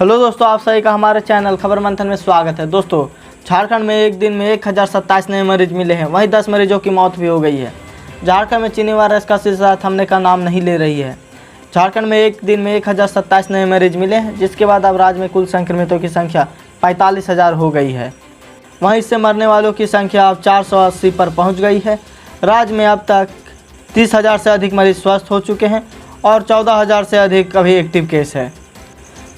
Hello दोस्तों, आप सभी का हमारे चैनल खबर मंथन में स्वागत है। दोस्तों, झारखंड में एक दिन में 1027 नए मरीज मिले हैं, वहीं 10 मरीजों की मौत भी हो गई है। झारखंड में चीनी वायरस का सिलसिला थमने का नाम नहीं ले रही है। झारखंड में एक दिन में 1027 नए मरीज मिले हैं, जिसके बाद अब राज्य में कुल संक्रमितों की संख्या 45,000 हो गई है। वहीं इससे मरने वालों की संख्या अब 480 पर पहुँच गई है। राज्य में अब तक 30,000 से अधिक मरीज स्वस्थ हो चुके हैं और 14,000 से अधिक अभी एक्टिव केस है।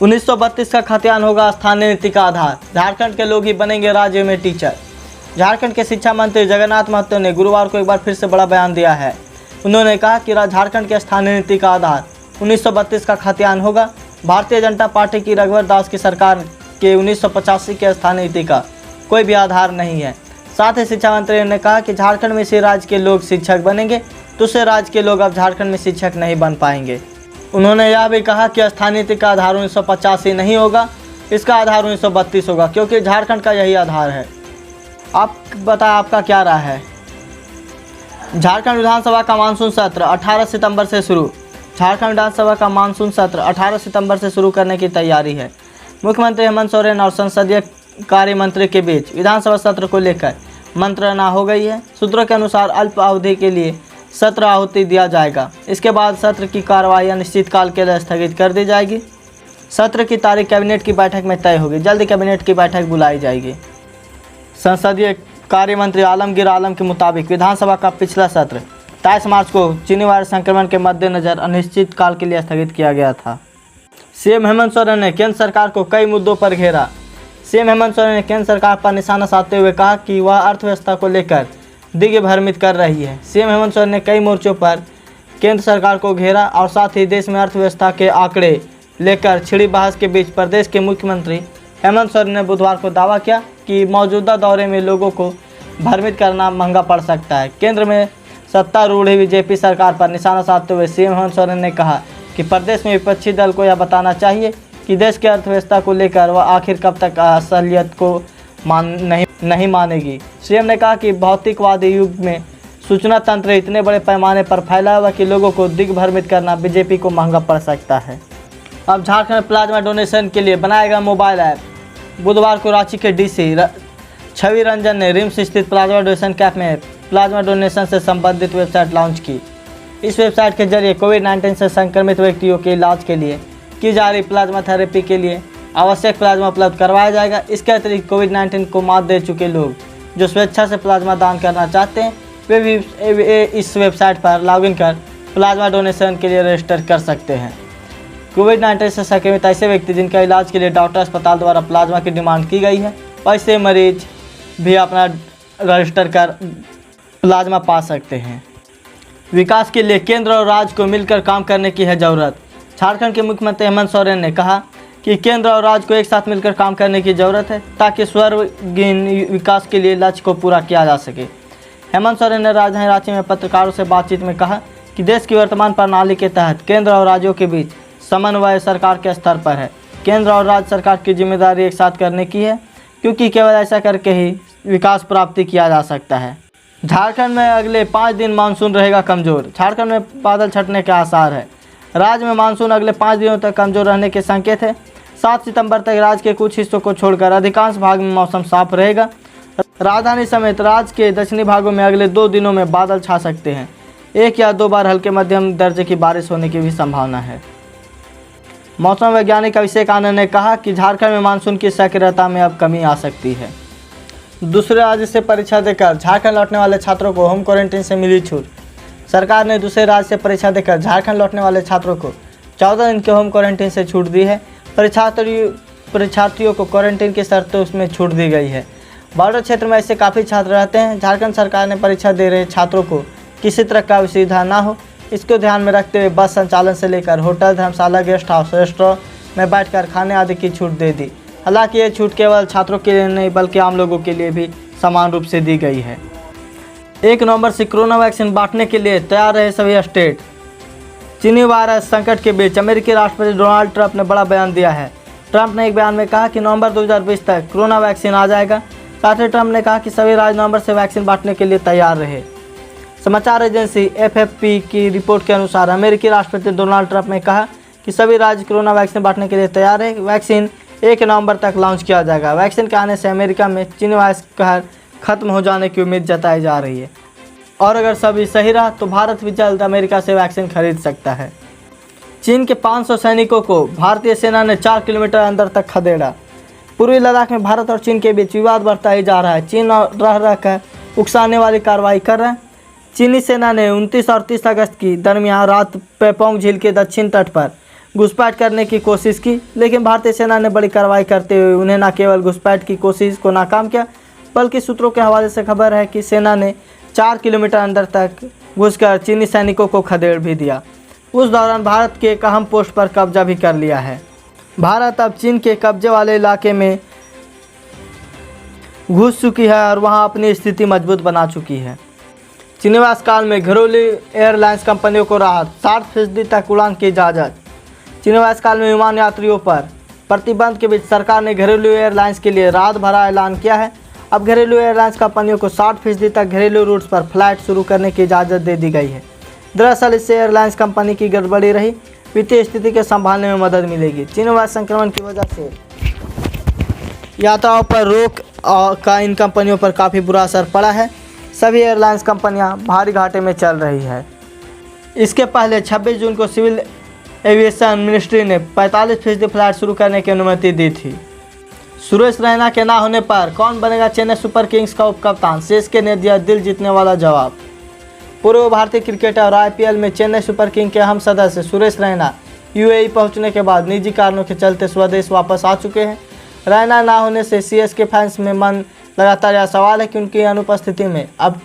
1932 का खतियान होगा स्थानीय नीति का आधार, झारखंड के लोग ही बनेंगे राज्य में टीचर। झारखंड के शिक्षा मंत्री जगन्नाथ महतो ने गुरुवार को एक बार फिर से बड़ा बयान दिया है। उन्होंने कहा कि झारखंड के स्थानीय नीति का आधार 1932 का खतियान होगा। भारतीय जनता पार्टी की रघुवर दास की सरकार के 1985 के स्थानीय नीति का कोई भी आधार नहीं है। साथ ही शिक्षा मंत्री ने कहा कि झारखंड में इसी राज्य के लोग शिक्षक बनेंगे, दूसरे राज्य के लोग अब झारखंड में शिक्षक नहीं बन पाएंगे। उन्होंने यह भी कहा कि स्थानीय नीति का आधार 1985 नहीं होगा, इसका आधार 1932 होगा, क्योंकि झारखंड का यही आधार है। आप बताएं, आपका क्या राय है? झारखंड विधानसभा का मानसून सत्र 18 सितंबर से शुरू। झारखंड विधानसभा का मानसून सत्र 18 सितंबर से शुरू करने की तैयारी है। मुख्यमंत्री हेमंत सोरेन और संसदीय कार्य मंत्री के बीच विधानसभा सत्र को लेकर मंत्रणा हो गई है। सूत्रों के अनुसार अल्प अवधि के लिए सत्र आहुति दिया जाएगा। इसके बाद सत्र की कार्रवाई अनिश्चितकाल के लिए स्थगित कर दी जाएगी। सत्र की तारीख कैबिनेट की बैठक में तय होगी। जल्द कैबिनेट की बैठक बुलाई जाएगी। संसदीय कार्य मंत्री आलमगीर आलम के मुताबिक विधानसभा का पिछला सत्र 23 मार्च को चीनी वायरस संक्रमण के मद्देनजर अनिश्चितकाल के लिए स्थगित किया गया था। सीएम हेमंत सोरेन ने केंद्र सरकार को कई मुद्दों पर घेरा। सीएम हेमंत सोरेन ने केंद्र सरकार पर निशाना साधते हुए कहा कि वह अर्थव्यवस्था को लेकर दिग्भ्रमित कर रही है। सीएम हेमंत सोरेन ने कई मोर्चों पर केंद्र सरकार को घेरा और साथ ही देश में अर्थव्यवस्था के आंकड़े लेकर छिड़ी बहस के बीच प्रदेश के मुख्यमंत्री हेमंत सोरेन ने बुधवार को दावा किया कि मौजूदा दौरे में लोगों को भ्रमित करना महंगा पड़ सकता है। केंद्र में सत्तारूढ़ बीजेपी सरकार पर निशाना साधते हुए सीएम हेमंत सोरेन ने कहा कि प्रदेश में विपक्षी दल को यह बताना चाहिए कि देश की अर्थव्यवस्था को लेकर वह आखिर कब तक असलियत को नहीं मानेगी। सीएम ने कहा कि भौतिकवादी युग में सूचना तंत्र इतने बड़े पैमाने पर फैला हुआ कि लोगों को दिग्भ्रमित करना बीजेपी को महंगा पड़ सकता है। अब झारखंड में प्लाज्मा डोनेशन के लिए बनाएगा मोबाइल ऐप। बुधवार को रांची के डीसी छवि रंजन ने रिम्स स्थित प्लाज्मा डोनेशन कैंप में प्लाज्मा डोनेशन से संबंधित वेबसाइट लॉन्च की। इस वेबसाइट के जरिए कोविड-19 से संक्रमित व्यक्तियों के इलाज के लिए की जा रही प्लाज्मा थेरेपी के लिए आवश्यक प्लाज्मा उपलब्ध करवाया जाएगा। इसके अतिरिक्त कोविड-19 को मात दे चुके लोग जो स्वेच्छा से प्लाज्मा दान करना चाहते हैं, वे भी इस वेबसाइट पर लॉगिन कर प्लाज्मा डोनेशन के लिए रजिस्टर कर सकते हैं। कोविड-19 से संक्रमित ऐसे व्यक्ति जिनका इलाज के लिए डॉक्टर अस्पताल द्वारा प्लाज्मा की डिमांड की गई है, वैसे मरीज भी अपना रजिस्टर कर प्लाज्मा पा सकते हैं। विकास के लिए केंद्र और राज्य को मिलकर काम करने की है ज़रूरत। झारखंड के मुख्यमंत्री हेमंत सोरेन ने कहा कि केंद्र और राज्य को एक साथ मिलकर काम करने की ज़रूरत है ताकि सर्वांगीण विकास के लिए लक्ष्य को पूरा किया जा सके। हेमंत सोरेन ने राजधानी रांची में पत्रकारों से बातचीत में कहा कि देश की वर्तमान प्रणाली के तहत केंद्र और राज्यों के बीच समन्वय सरकार के स्तर पर है। केंद्र और राज्य सरकार की जिम्मेदारी एक साथ करने की है, क्योंकि केवल ऐसा करके ही विकास प्राप्ति किया जा सकता है। झारखंड में अगले 5 दिन मानसून रहेगा कमज़ोर। झारखंड में बादल छंटने के आसार है। राज्य में मानसून अगले 5 दिनों तक कमज़ोर रहने के संकेत है। 7 सितंबर तक राज्य के कुछ हिस्सों को छोड़कर अधिकांश भाग में मौसम साफ रहेगा। राजधानी समेत राज्य के दक्षिणी भागों में अगले 2 दिनों में बादल छा सकते हैं। 1 या 2 बार हल्के मध्यम दर्जे की बारिश होने की भी संभावना है। मौसम वैज्ञानिक अभिषेक आनंद ने कहा कि झारखंड में मानसून की सक्रियता में अब कमी आ सकती है। दूसरे राज्य से परीक्षा देकर झारखंड लौटने वाले छात्रों को होम क्वारंटीन से मिली छूट। सरकार ने दूसरे राज्य से परीक्षा देकर झारखंड लौटने वाले छात्रों को 14 दिन के होम क्वारंटीन से छूट दी है। परीक्षार्थियों को क्वारंटीन की शर्तों उसमें छूट दी गई है। बॉर्डर क्षेत्र में ऐसे काफ़ी छात्र रहते हैं। झारखंड सरकार ने परीक्षा दे रहे छात्रों को किसी तरह का असुविधा ना हो, इसको ध्यान में रखते हुए बस संचालन से लेकर होटल, धर्मशाला, गेस्ट हाउस, रेस्टोरेंट में बैठकर खाने आदि की छूट दे दी। हालांकि ये छूट केवल छात्रों के लिए नहीं बल्कि आम लोगों के लिए भी समान रूप से दी गई है। 1 नवंबर से कोरोना वैक्सीन बांटने के लिए तैयार रहे सभी स्टेट। चीनी वायरस संकट के बीच अमेरिकी राष्ट्रपति डोनाल्ड ट्रंप ने बड़ा बयान दिया है। ट्रंप ने एक बयान में कहा कि नवंबर 2020 तक कोरोना वैक्सीन आ जाएगा। साथ ही ट्रंप ने कहा कि सभी राज्य नवंबर से वैक्सीन बांटने के लिए तैयार रहे। समाचार एजेंसी FFP की रिपोर्ट के अनुसार अमेरिकी राष्ट्रपति डोनाल्ड ट्रंप ने कहा कि सभी राज्य कोरोना वैक्सीन बांटने के लिए तैयार है। वैक्सीन 1 नवंबर तक लॉन्च किया जाएगा। वैक्सीन के आने से अमेरिका में चीनी वायरस कहर खत्म हो जाने की उम्मीद जताई जा रही है और अगर सभी सही रहा तो भारत भी जल्द अमेरिका से वैक्सीन खरीद सकता है। चीन के 500 सैनिकों को भारतीय सेना ने 4 किलोमीटर अंदर तक खदेड़ा। पूर्वी लद्दाख में भारत और चीन के बीच विवाद बढ़ता ही जा रहा है। चीन रह रहकर उकसाने वाली कार्रवाई कर रहा है। चीनी सेना ने 29 और 30 अगस्त की दरमियान रात पेपोंग झील के दक्षिण तट पर घुसपैठ करने की कोशिश की, लेकिन भारतीय सेना ने बड़ी कार्रवाई करते हुए उन्हें न केवल घुसपैठ की कोशिश को नाकाम किया, बल्कि सूत्रों के हवाले से खबर है कि सेना ने 4 किलोमीटर अंदर तक घुसकर चीनी सैनिकों को खदेड़ भी दिया। उस दौरान भारत के एक अहम पोस्ट पर कब्जा भी कर लिया है। भारत अब चीन के कब्जे वाले इलाके में घुस चुकी है और वहां अपनी स्थिति मजबूत बना चुकी है। चीनीवास काल में घरेलू एयरलाइंस कंपनियों को राहत, 60% तक उड़ान की इजाज़त। चीनीवास काल में विमान यात्रियों पर प्रतिबंध के बीच सरकार ने घरेलू एयरलाइंस के लिए राहत भरा ऐलान किया है। अब घरेलू एयरलाइंस कंपनियों को 60% तक घरेलू रूट्स पर फ्लाइट शुरू करने की इजाज़त दे दी गई है। दरअसल इससे एयरलाइंस कंपनी की गड़बड़ी रही वित्तीय स्थिति के संभालने में मदद मिलेगी। चीनीवास संक्रमण की वजह से यात्राओं पर रोक का इन कंपनियों पर काफ़ी बुरा असर पड़ा है। सभी एयरलाइंस कंपनियां भारी घाटे में चल रही है। इसके पहले 26 जून को सिविल एविएशन मिनिस्ट्री ने 45% फ्लाइट शुरू करने की अनुमति दी थी। सुरेश रैना के ना होने पर कौन बनेगा चेन्नई सुपर किंग्स का उपकप्तान, सीएसके ने दिया दिल जीतने वाला जवाब। पूर्व भारतीय क्रिकेटर और आईपीएल में चेन्नई सुपर किंग के अहम सदस्य सुरेश रैना यूएई पहुंचने के बाद निजी कारणों के चलते स्वदेश वापस आ चुके हैं। रैना ना होने से सीएसके फैंस में मन लगातार यह सवाल है कि उनकी अनुपस्थिति में अब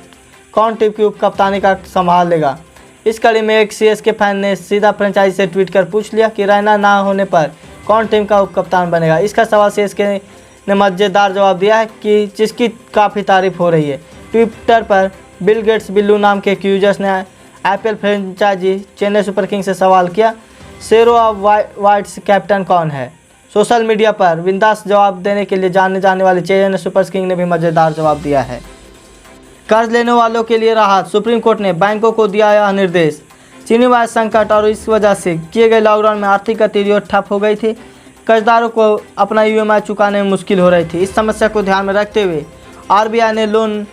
कौन टीम की उपकप्तानी का संभाल लेगा। इस कड़ी में एक सीएसके फैन ने सीधा फ्रेंचाइजी से ट्वीट कर पूछ लिया कि रैना ना होने पर कौन टीम का उपकप्तान बनेगा। इसका सवाल सीएसके ने मज़ेदार जवाब दिया है कि जिसकी काफ़ी तारीफ हो रही है। ट्विटर पर बिल गेट्स बिल्लू नाम के एक यूजर्स ने IPL franchise Chennai Super Kings से सवाल किया, शेरो ऑफ वाइट्स कैप्टन कौन है। सोशल मीडिया पर बिंदास जवाब देने के लिए जाने जाने वाले चेन्नई सुपर किंग ने भी मज़ेदार जवाब दिया है। कर्ज लेने वालों के लिए राहत, सुप्रीम कोर्ट ने बैंकों को दिया यह निर्देश। चीनी वायरस संकट और इस वजह से किए गए लॉकडाउन में आर्थिक गतिविधियां ठप हो गई थी। कर्जदारों को अपना ईएमआई चुकाने में मुश्किल हो रही थी। इस समस्या को ध्यान में रखते हुए आरबीआई ने लोन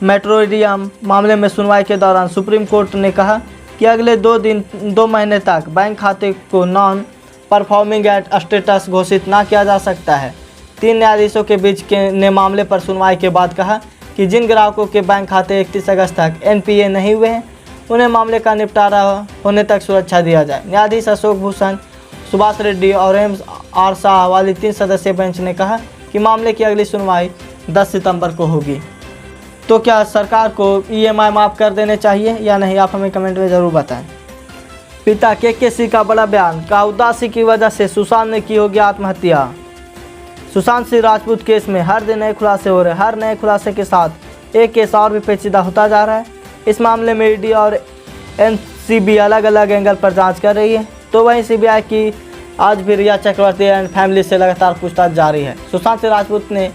मोरेटोरियम मामले में सुनवाई के दौरान सुप्रीम कोर्ट ने कहा कि अगले 2 महीने तक बैंक खाते को नॉन परफॉर्मिंग एट स्टेटस घोषित ना किया जा सकता है। 3 न्यायाधीशों के बीच ने मामले पर सुनवाई के बाद कहा कि जिन ग्राहकों के बैंक खाते 31 अगस्त तक एनपीए नहीं हुए हैं उन्हें मामले का निपटारा होने तक सुरक्षा दिया जाए। न्यायाधीश अशोक भूषण, सुभाष रेड्डी और एम आर शाह वाली 3 सदस्यीय बेंच ने कहा कि मामले की अगली सुनवाई 10 सितंबर को होगी। तो क्या सरकार को ईएमआई माफ़ कर देने चाहिए या नहीं, आप हमें कमेंट में ज़रूर बताएं। पिता केकेसी का बड़ा बयान, कहा उदासी की वजह से सुशांत ने की होगी आत्महत्या। सुशांत सिंह राजपूत केस में हर दिन नए खुलासे हो रहे हैं। हर नए खुलासे के साथ एक केस और भी पेचीदा होता जा रहा है। इस मामले में ईडी और एनसीबी अलग अलग एंगल पर जांच कर रही है। तो वहीं सीबीआई की आज भी रिया चक्रवर्ती एंड फैमिली से लगातार पूछताछ जारी है। सुशांत सिंह राजपूत ने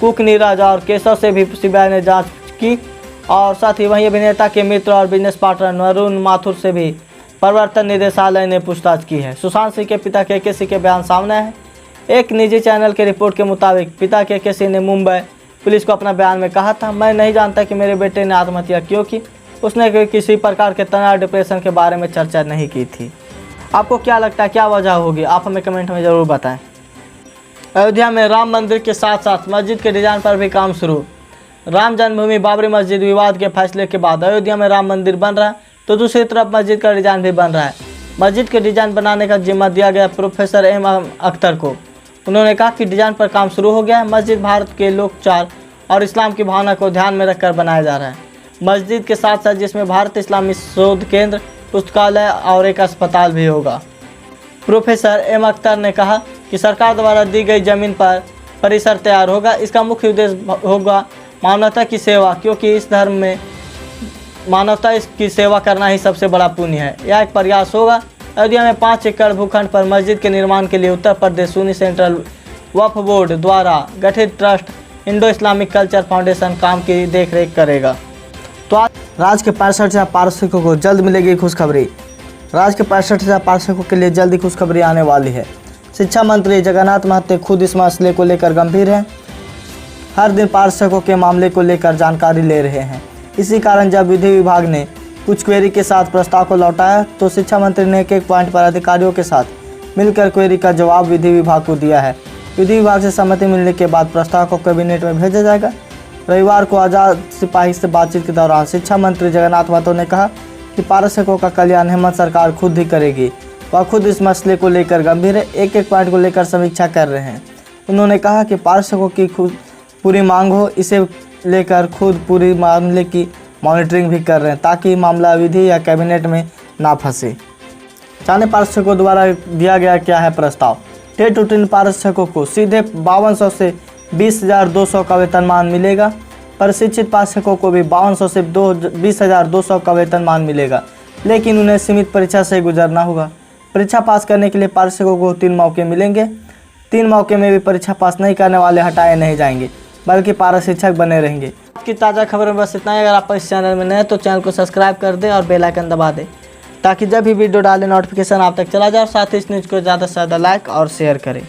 कुक, नीरज और केशव से भी सीबीआई ने जाँच की और साथ ही वहीं अभिनेता के मित्र और बिजनेस पार्टनर वरुण माथुर से भी प्रवर्तन निदेशालय ने पूछताछ की है। सुशांत सिंह के पिता केकेसी के बयान सामने है। एक निजी चैनल के रिपोर्ट के मुताबिक पिता केकेसी ने मुंबई पुलिस को अपना बयान में कहा था, मैं नहीं जानता कि मेरे बेटे ने आत्महत्या क्यों की। उसने किसी प्रकार के तनाव डिप्रेशन के बारे में चर्चा नहीं की थी। आपको क्या लगता है, क्या वजह होगी, आप हमें कमेंट में ज़रूर बताएं। अयोध्या में राम मंदिर के साथ साथ मस्जिद के डिज़ाइन पर भी काम शुरू। राम जन्मभूमि बाबरी मस्जिद विवाद के फैसले के बाद अयोध्या में राम मंदिर बन रहा है, तो दूसरी तरफ मस्जिद का डिज़ाइन भी बन रहा है। मस्जिद के डिज़ाइन बनाने का जिम्मा दिया गया प्रोफेसर एम अख्तर को। उन्होंने कहा कि डिज़ाइन पर काम शुरू हो गया है। मस्जिद भारत के लोकचार और इस्लाम की भावना को ध्यान में रखकर बनाया जा रहा है। मस्जिद के साथ साथ जिसमें भारत इस्लामी शोध केंद्र, पुस्तकालय और एक अस्पताल भी होगा। प्रोफेसर एम अख्तर ने कहा कि सरकार द्वारा दी गई जमीन पर परिसर तैयार होगा। इसका मुख्य उद्देश्य होगा मानवता की सेवा, क्योंकि इस धर्म में मानवता की सेवा करना ही सबसे बड़ा पुण्य है। यह एक प्रयास होगा। अयोध्या में 5 एकड़ भूखंड पर मस्जिद के निर्माण के लिए उत्तर प्रदेश सुन्नी सेंट्रल वक्फ बोर्ड द्वारा गठित trust Indo Islamic culture foundation काम की देखरेख करेगा। तो आज राज्य के 65 पारिश्रमिकों को जल्द मिलेगी खुशखबरी। राज्य के 65,000 पार्षदों के लिए जल्दी खुशखबरी आने वाली है। शिक्षा मंत्री जगन्नाथ महतो खुद इस मसले को लेकर गंभीर हैं। हर दिन पार्षदों के मामले को लेकर जानकारी ले रहे हैं। इसी कारण जब विधि विभाग ने कुछ क्वेरी के साथ प्रस्ताव को लौटाया तो शिक्षा मंत्री ने एक पॉइंट पर अधिकारियों के साथ मिलकर क्वेरी का जवाब विधि विभाग को दिया है। विधि विभाग से सहमति मिलने के बाद प्रस्ताव को कैबिनेट में भेजा जाएगा। रविवार को आज़ाद सिपाही से बातचीत के दौरान शिक्षा मंत्री जगन्नाथ महतो ने कहा कि पार्षदों का कल्याण हेमंत सरकार खुद ही करेगी। वह खुद इस मसले को लेकर गंभीर है, एक एक पॉइंट को लेकर समीक्षा कर रहे हैं। उन्होंने कहा कि पार्षदों की खुद पूरी मांग हो, इसे लेकर खुद पूरी मामले की मॉनिटरिंग भी कर रहे हैं ताकि मामला विधि या कैबिनेट में ना फंसे। जाने पार्षदों द्वारा दिया गया क्या है प्रस्ताव। टेट उत्तीर्ण पार्षदों को सीधे 5200 से 20,200 का वेतनमान मिलेगा। प्रशिक्षित पार्षदों को भी 5200 से 20,200 का वेतनमान मिलेगा, लेकिन उन्हें सीमित परीक्षा से गुजरना होगा। परीक्षा पास करने के लिए पार्षदों को 3 मौके मिलेंगे। 3 मौके में भी परीक्षा पास नहीं करने वाले हटाए नहीं जाएंगे, बल्कि पारा शिक्षक बने रहेंगे। आज की ताज़ा खबर में बस इतना ही। अगर आप इस चैनल में नए तो चैनल को सब्सक्राइब कर दें और बेल आइकन दबा दें ताकि जब भी वीडियो डालें नोटिफिकेशन आप तक चला जाए। और साथ ही इस न्यूज़ को ज़्यादा से ज़्यादा लाइक और शेयर करें।